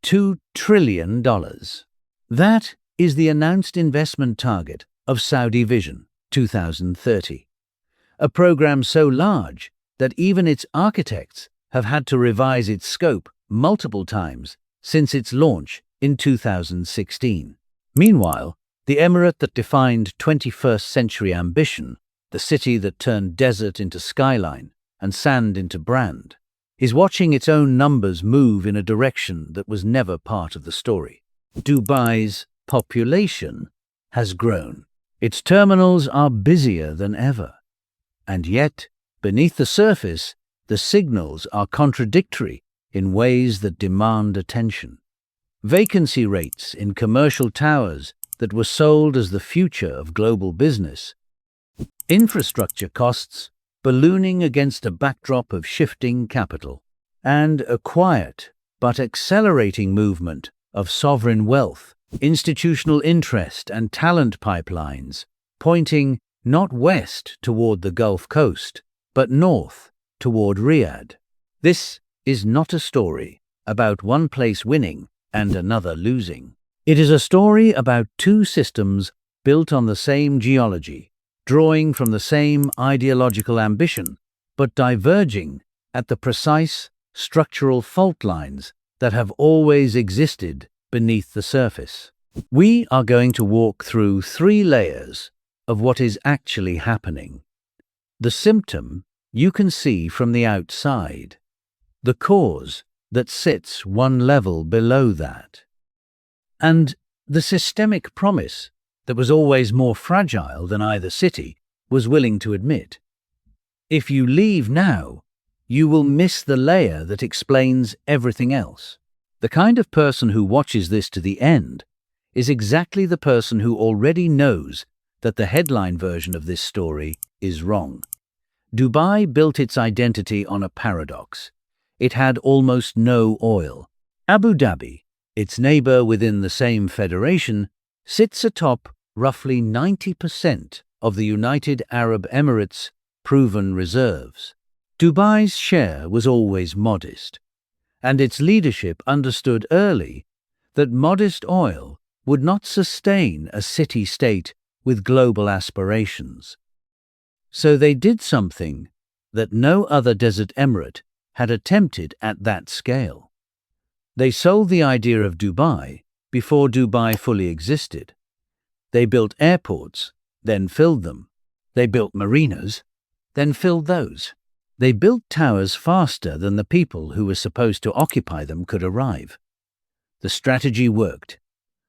$2 trillion. That is the announced investment target of Saudi Vision 2030, a program so large that even its architects have had to revise its scope multiple times since its launch in 2016. Meanwhile, the emirate that defined 21st century ambition, the city that turned desert into skyline and sand into brand, is watching its own numbers move in a direction that was never part of the story. Dubai's population has grown. Its terminals are busier than ever. And yet, beneath the surface, the signals are contradictory in ways that demand attention. Vacancy rates in commercial towers that were sold as the future of global business. Infrastructure costs ballooning against a backdrop of shifting capital. And a quiet but accelerating movement of sovereign wealth, institutional interest and talent pipelines, pointing not west toward the Gulf Coast, but north toward Riyadh. This is not a story about one place winning and another losing. It is a story about two systems built on the same geology, drawing from the same ideological ambition, but diverging at the precise structural fault lines that have always existed beneath the surface. We are going to walk through 3 layers of what is actually happening. The symptom you can see from the outside, the cause that sits one level below that, and the systemic promise that was always more fragile than either city was willing to admit. If you leave now, you will miss the layer that explains everything else. The kind of person who watches this to the end is exactly the person who already knows that the headline version of this story is wrong. Dubai built its identity on a paradox. It had almost no oil. Abu Dhabi, its neighbor within the same federation, sits atop roughly 90% of the United Arab Emirates' proven reserves. Dubai's share was always modest, and its leadership understood early that modest oil would not sustain a city-state with global aspirations. So they did something that no other desert emirate had attempted at that scale. They sold the idea of Dubai before Dubai fully existed. They built airports, then filled them. They built marinas, then filled those. They built towers faster than the people who were supposed to occupy them could arrive. The strategy worked.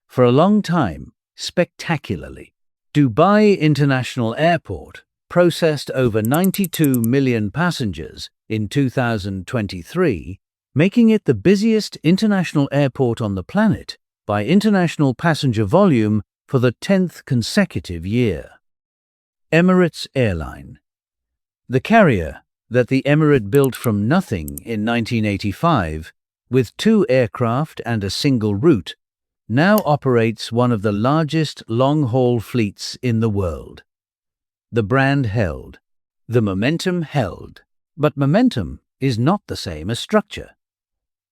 For a long time, spectacularly. Dubai International Airport processed over 92 million passengers in 2023, making it the busiest international airport on the planet by international passenger volume for the 10th consecutive year. Emirates Airline. The carrier that the emirate built from nothing in 1985, with 2 aircraft and a single route, now operates one of the largest long-haul fleets in the world. The brand held. The momentum held. But momentum is not the same as structure.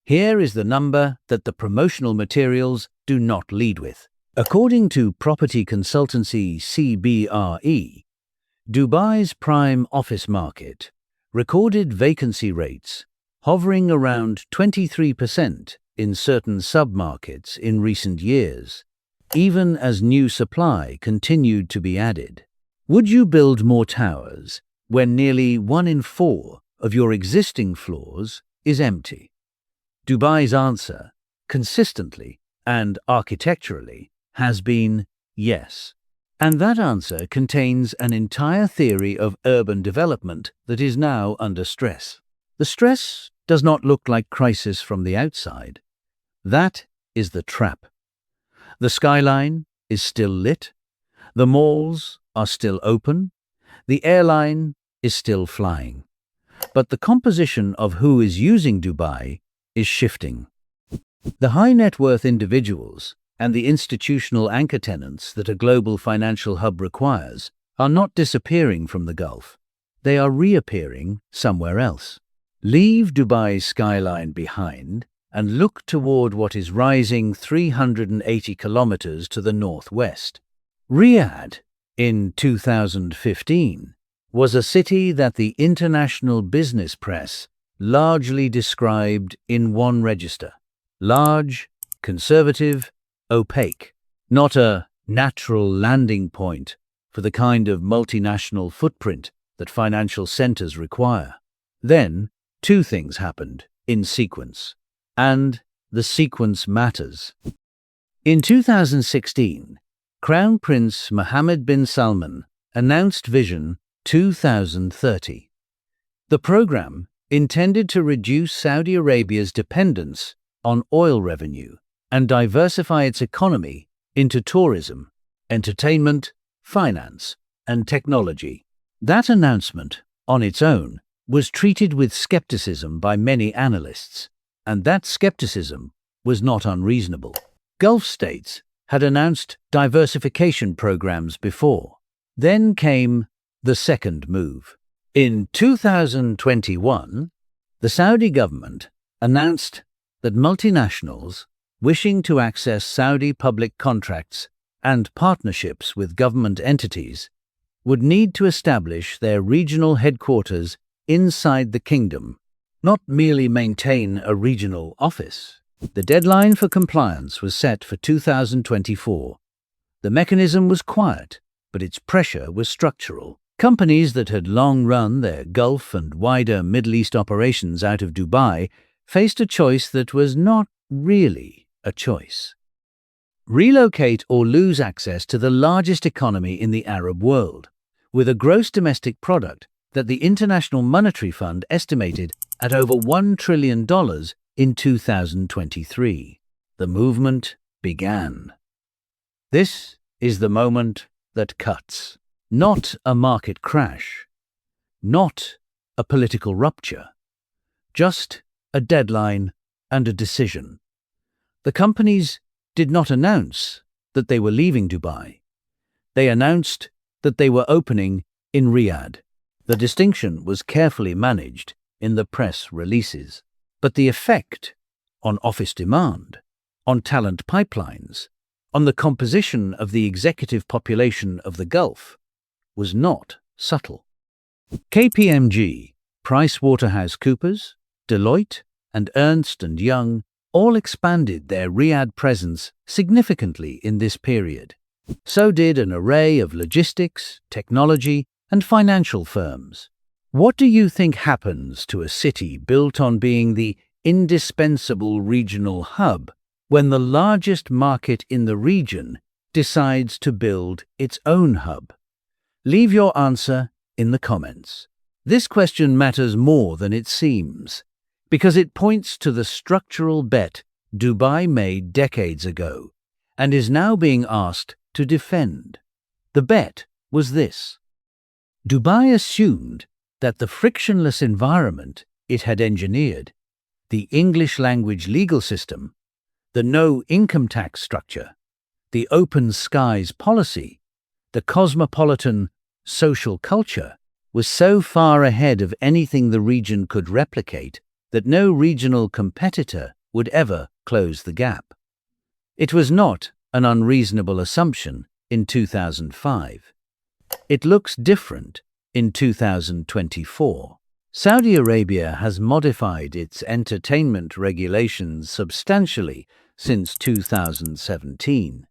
Here is the number that the promotional materials do not lead with. According to property consultancy CBRE, Dubai's prime office market recorded vacancy rates hovering around 23% in certain sub-markets in recent years, even as new supply continued to be added. Would you build more towers when nearly 1 in 4 of your existing floors is empty? Dubai's answer, consistently and architecturally, has been yes. And that answer contains an entire theory of urban development that is now under stress. The stress does not look like crisis from the outside. That is the trap. The skyline is still lit. The malls are still open. The airline is still flying. But the composition of who is using Dubai is shifting. The high net worth individuals and the institutional anchor tenants that a global financial hub requires are not disappearing from the Gulf. They are reappearing somewhere else. Leave Dubai's skyline behind and look toward what is rising 380 kilometers to the northwest. Riyadh, in 2015, was a city that the international business press largely described in one register: large, conservative, opaque, not a natural landing point for the kind of multinational footprint that financial centers require. Then, two things happened in sequence, and the sequence matters. In 2016, Crown Prince Mohammed bin Salman announced Vision 2030. The program, intended to reduce Saudi Arabia's dependence on oil revenue and diversify its economy into tourism, entertainment, finance, and technology. That announcement, on its own, was treated with skepticism by many analysts, and that skepticism was not unreasonable. Gulf states had announced diversification programs before. Then came the second move. In 2021, the Saudi government announced that multinationals wishing to access Saudi public contracts and partnerships with government entities would need to establish their regional headquarters inside the kingdom, not merely maintain a regional office. The deadline for compliance was set for 2024. The mechanism was quiet, but its pressure was structural. Companies that had long run their Gulf and wider Middle East operations out of Dubai faced a choice that was not really a choice. Relocate or lose access to the largest economy in the Arab world, with a gross domestic product that the International Monetary Fund estimated at over $1 trillion in 2023. The movement began. This is the moment that cuts. Not a market crash, not a political rupture, just a deadline and a decision. The companies did not announce that they were leaving Dubai. They announced that they were opening in Riyadh. The distinction was carefully managed in the press releases, but the effect on office demand, on talent pipelines, on the composition of the executive population of the Gulf was not subtle. KPMG, PricewaterhouseCoopers, Deloitte, and Ernst & Young all expanded their Riyadh presence significantly in this period. So did an array of logistics, technology, and financial firms. What do you think happens to a city built on being the indispensable regional hub when the largest market in the region decides to build its own hub? Leave your answer in the comments. This question matters more than it seems, because it points to the structural bet Dubai made decades ago and is now being asked to defend. The bet was this: Dubai assumed that the frictionless environment it had engineered, the English language legal system, the no income tax structure, the open skies policy, the cosmopolitan social culture, was so far ahead of anything the region could replicate that no regional competitor would ever close the gap. It was not an unreasonable assumption in 2005. It looks different in 2024. Saudi Arabia has modified its entertainment regulations substantially since 2017.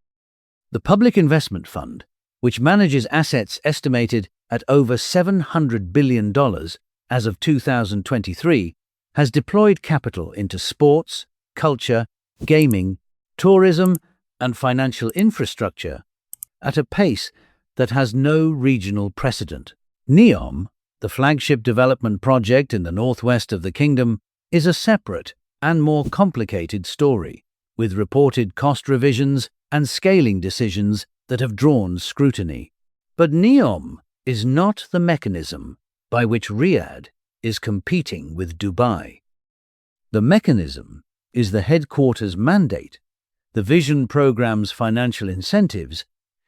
The Public Investment Fund, which manages assets estimated at over $700 billion as of 2023, has deployed capital into sports, culture, gaming, tourism, and financial infrastructure at a pace that has no regional precedent. NEOM, the flagship development project in the northwest of the kingdom, is a separate and more complicated story, with reported cost revisions and scaling decisions that have drawn scrutiny. But NEOM is not the mechanism by which Riyadh is competing with Dubai. The mechanism is the headquarters mandate, the Vision program's financial incentives,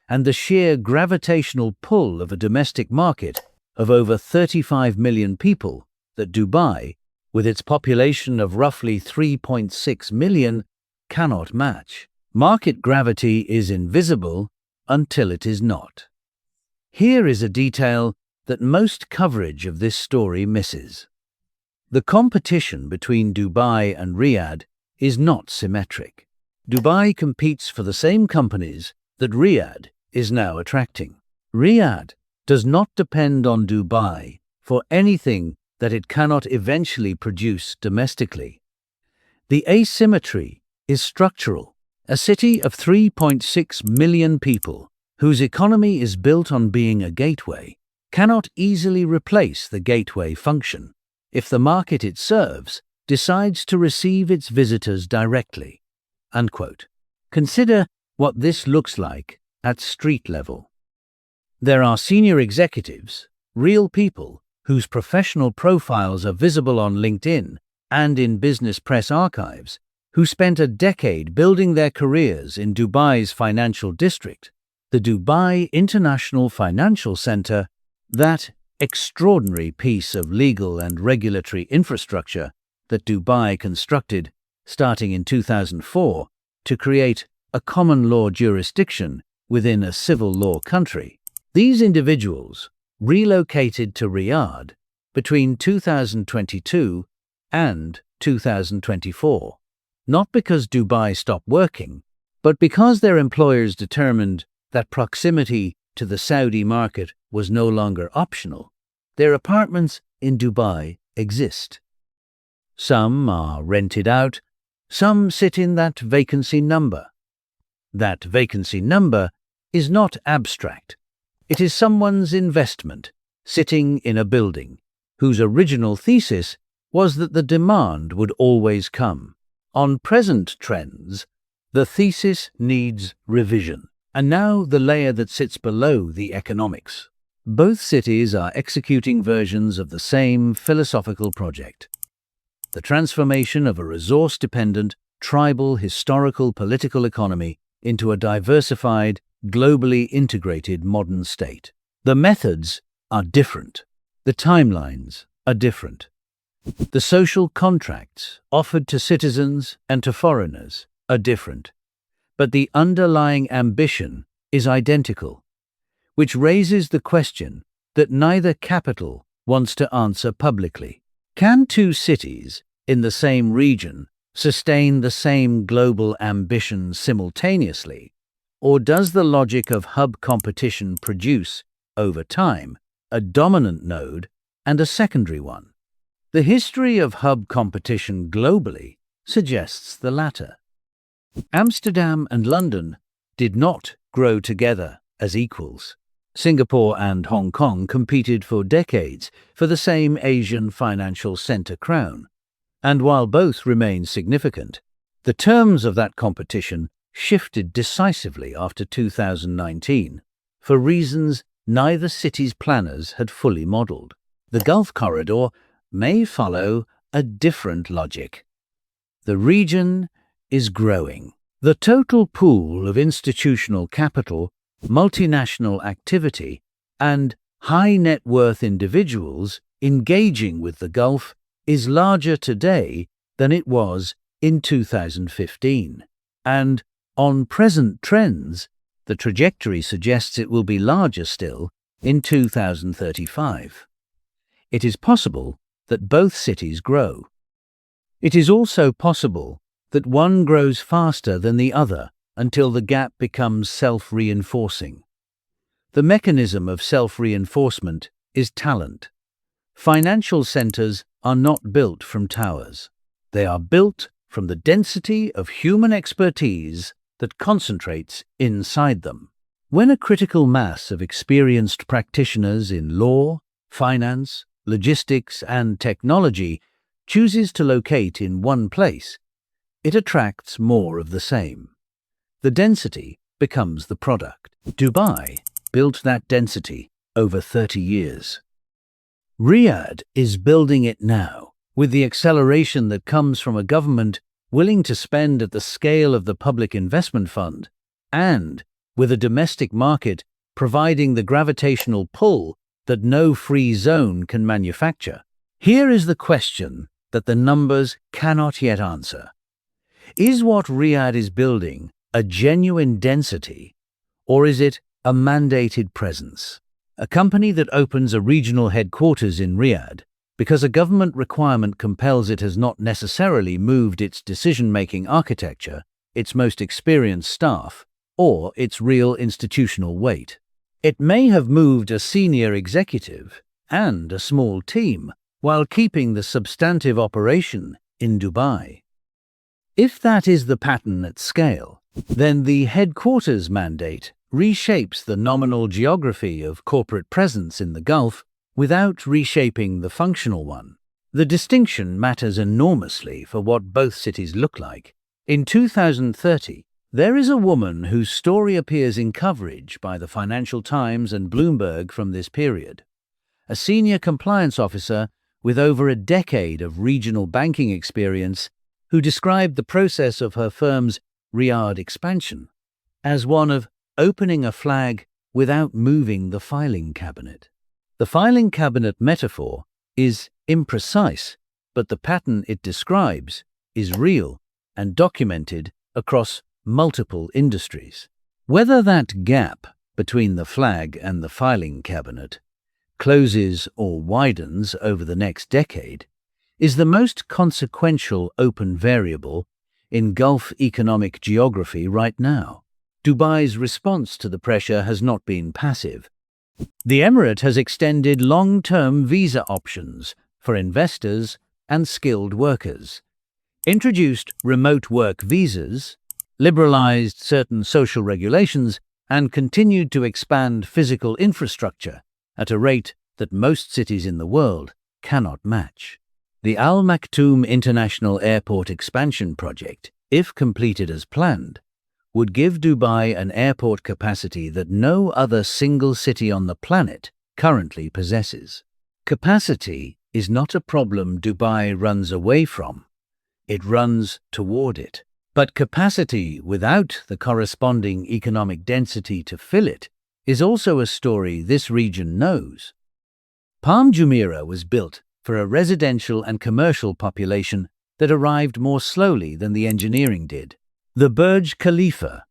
and the sheer gravitational pull of a domestic market of over 35 million people that Dubai with its population of roughly 3.6 million, cannot match. Market gravity is invisible until it is not. Here is a detail that most coverage of this story misses. The competition between Dubai and Riyadh is not symmetric. Dubai competes for the same companies that Riyadh is now attracting. Riyadh does not depend on Dubai for anything that it cannot eventually produce domestically. The asymmetry is structural. A city of 3.6 million people, whose economy is built on being a gateway, cannot easily replace the gateway function if the market it serves decides to receive its visitors directly. Unquote. Consider what this looks like at street level. There are senior executives, real people, whose professional profiles are visible on LinkedIn and in business press archives, who spent a decade building their careers in Dubai's financial district, the Dubai International Financial Center, that extraordinary piece of legal and regulatory infrastructure that Dubai constructed starting in 2004 to create a common law jurisdiction within a civil law country. These individuals relocated to Riyadh between 2022 and 2024, not because Dubai stopped working, but because their employers determined that proximity to the Saudi market was no longer optional. Their apartments in Dubai exist. Some are rented out, some sit in that vacancy number. That vacancy number is not abstract. It is someone's investment sitting in a building whose original thesis was that the demand would always come. On present trends, the thesis needs revision. And now the layer that sits below the economics. Both cities are executing versions of the same philosophical project. The transformation of a resource-dependent, tribal, historical, political economy into a diversified, globally integrated modern state. The methods are different. The timelines are different. The social contracts offered to citizens and to foreigners are different. But the underlying ambition is identical, which raises the question that neither capital wants to answer publicly. Can two cities in the same region sustain the same global ambition simultaneously, or does the logic of hub competition produce, over time, a dominant node and a secondary one? The history of hub competition globally suggests the latter. Amsterdam and London did not grow together as equals. Singapore and Hong Kong competed for decades for the same Asian financial center crown, and while both remain significant, the terms of that competition shifted decisively after 2019 for reasons neither city's planners had fully modeled. The Gulf Corridor may follow a different logic. The region is growing. The total pool of institutional capital, multinational activity, and high net worth individuals engaging with the Gulf is larger today than it was in 2015. And on present trends, the trajectory suggests it will be larger still in 2035. It is possible that both cities grow. It is also possible that one grows faster than the other until the gap becomes self-reinforcing. The mechanism of self-reinforcement is talent. Financial centers are not built from towers. They are built from the density of human expertise that concentrates inside them. When a critical mass of experienced practitioners in law, finance, logistics, and technology chooses to locate in one place, it attracts more of the same. The density becomes the product. Dubai built that density over 30 years. Riyadh is building it now, with the acceleration that comes from a government willing to spend at the scale of the Public Investment Fund, and with a domestic market providing the gravitational pull that no free zone can manufacture. Here is the question that the numbers cannot yet answer. Is what Riyadh is building a genuine density, or is it a mandated presence? A company that opens a regional headquarters in Riyadh because a government requirement compels it has not necessarily moved its decision-making architecture, its most experienced staff, or its real institutional weight. It may have moved a senior executive and a small team while keeping the substantive operation in Dubai. If that is the pattern at scale, then the headquarters mandate reshapes the nominal geography of corporate presence in the Gulf without reshaping the functional one. The distinction matters enormously for what both cities look like. In 2030, there is a woman whose story appears in coverage by the Financial Times and Bloomberg from this period. A senior compliance officer with over a decade of regional banking experience who described the process of her firm's Riyadh expansion as one of opening a flag without moving the filing cabinet. The filing cabinet metaphor is imprecise, but the pattern it describes is real and documented across multiple industries. Whether that gap between the flag and the filing cabinet closes or widens over the next decade is the most consequential open variable in Gulf economic geography right now. Dubai's response to the pressure has not been passive. The Emirate has extended long-term visa options for investors and skilled workers, introduced remote work visas, liberalized certain social regulations, and continued to expand physical infrastructure at a rate that most cities in the world cannot match. The Al Maktoum International Airport expansion project, if completed as planned, would give Dubai an airport capacity that no other single city on the planet currently possesses. Capacity is not a problem Dubai runs away from. It runs toward it. But capacity without the corresponding economic density to fill it is also a story this region knows. Palm Jumeirah was built for a residential and commercial population that arrived more slowly than the engineering did. The Burj Khalifa,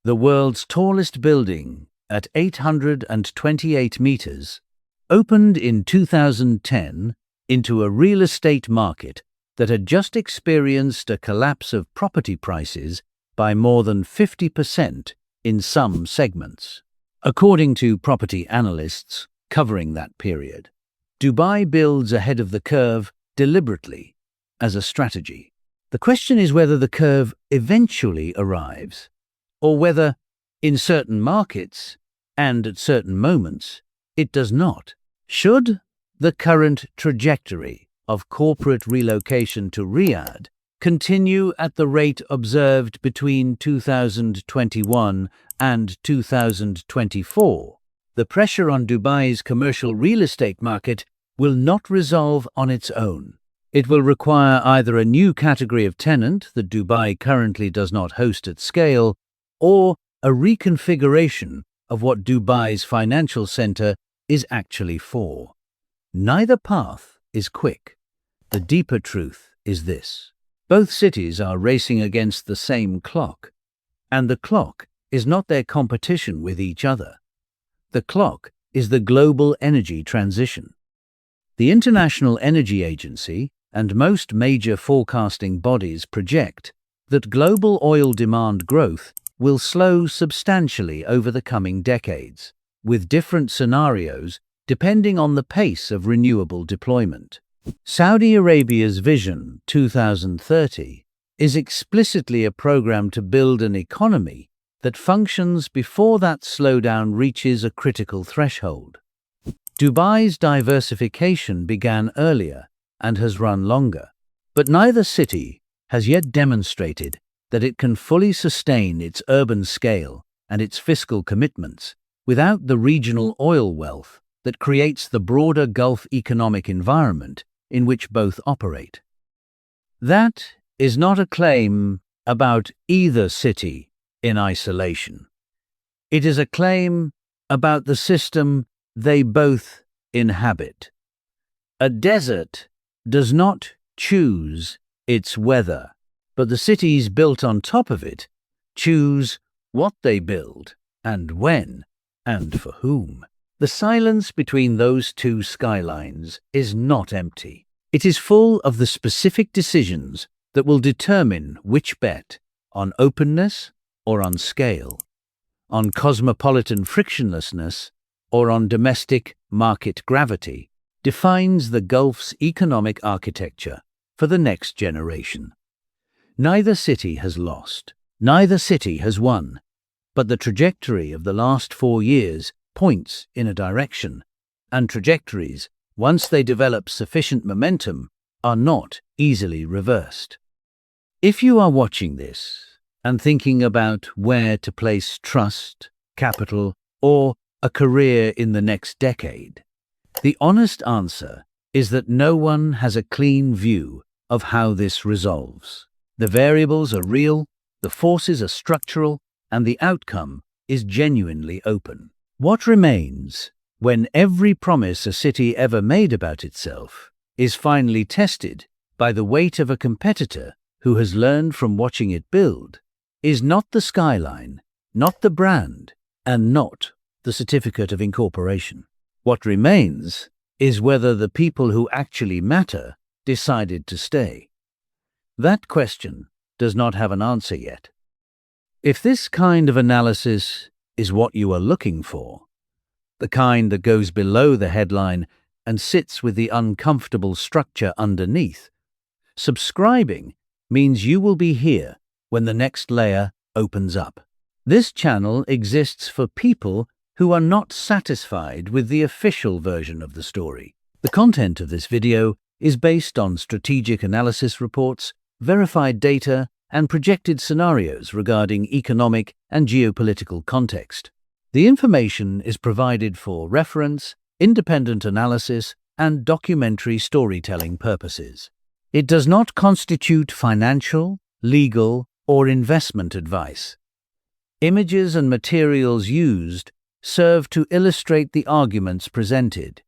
the world's tallest building at 828 meters, opened in 2010 into a real estate market that had just experienced a collapse of property prices by more than 50% in some segments. According to property analysts covering that period, Dubai builds ahead of the curve deliberately as a strategy. The question is whether the curve eventually arrives, or whether, in certain markets and at certain moments, it does not. Should the current trajectory of corporate relocation to Riyadh continue at the rate observed between 2021 and 2024, the pressure on Dubai's commercial real estate market will not resolve on its own. It will require either a new category of tenant that Dubai currently does not host at scale, or a reconfiguration of what Dubai's financial center is actually for. Neither path is quick. The deeper truth is this: both cities are racing against the same clock, and the clock is not their competition with each other. The clock is the global energy transition. The International Energy Agency and most major forecasting bodies project that global oil demand growth will slow substantially over the coming decades, with different scenarios depending on the pace of renewable deployment. Saudi Arabia's Vision 2030 is explicitly a program to build an economy that functions before that slowdown reaches a critical threshold. Dubai's diversification began earlier and has run longer, but neither city has yet demonstrated that it can fully sustain its urban scale and its fiscal commitments without the regional oil wealth that creates the broader Gulf economic environment in which both operate. That is not a claim about either city in isolation. It is a claim about the system they both inhabit. A desert does not choose its weather, but the cities built on top of it choose what they build and when and for whom. The silence between those two skylines is not empty. It is full of the specific decisions that will determine which bet, on openness or on scale, on cosmopolitan frictionlessness or on domestic market gravity, defines the Gulf's economic architecture for the next generation. Neither city has lost, neither city has won, but the trajectory of the last 4 years points in a direction, and trajectories, once they develop sufficient momentum, are not easily reversed. If you are watching this and thinking about where to place trust, capital, or a career in the next decade, the honest answer is that no one has a clean view of how this resolves. The variables are real, the forces are structural, and the outcome is genuinely open. What remains, when every promise a city ever made about itself is finally tested by the weight of a competitor who has learned from watching it build, is not the skyline, not the brand, and not the certificate of incorporation. What remains is whether the people who actually matter decided to stay. That question does not have an answer yet. If this kind of analysis is what you are looking for, the kind that goes below the headline and sits with the uncomfortable structure underneath, subscribing means you will be here when the next layer opens up. This channel exists for people who are not satisfied with the official version of the story. The content of this video is based on strategic analysis reports, verified data, and projected scenarios regarding economic and geopolitical context. The information is provided for reference, independent analysis, and documentary storytelling purposes. It does not constitute financial, legal, or investment advice. Images and materials used serve to illustrate the arguments presented,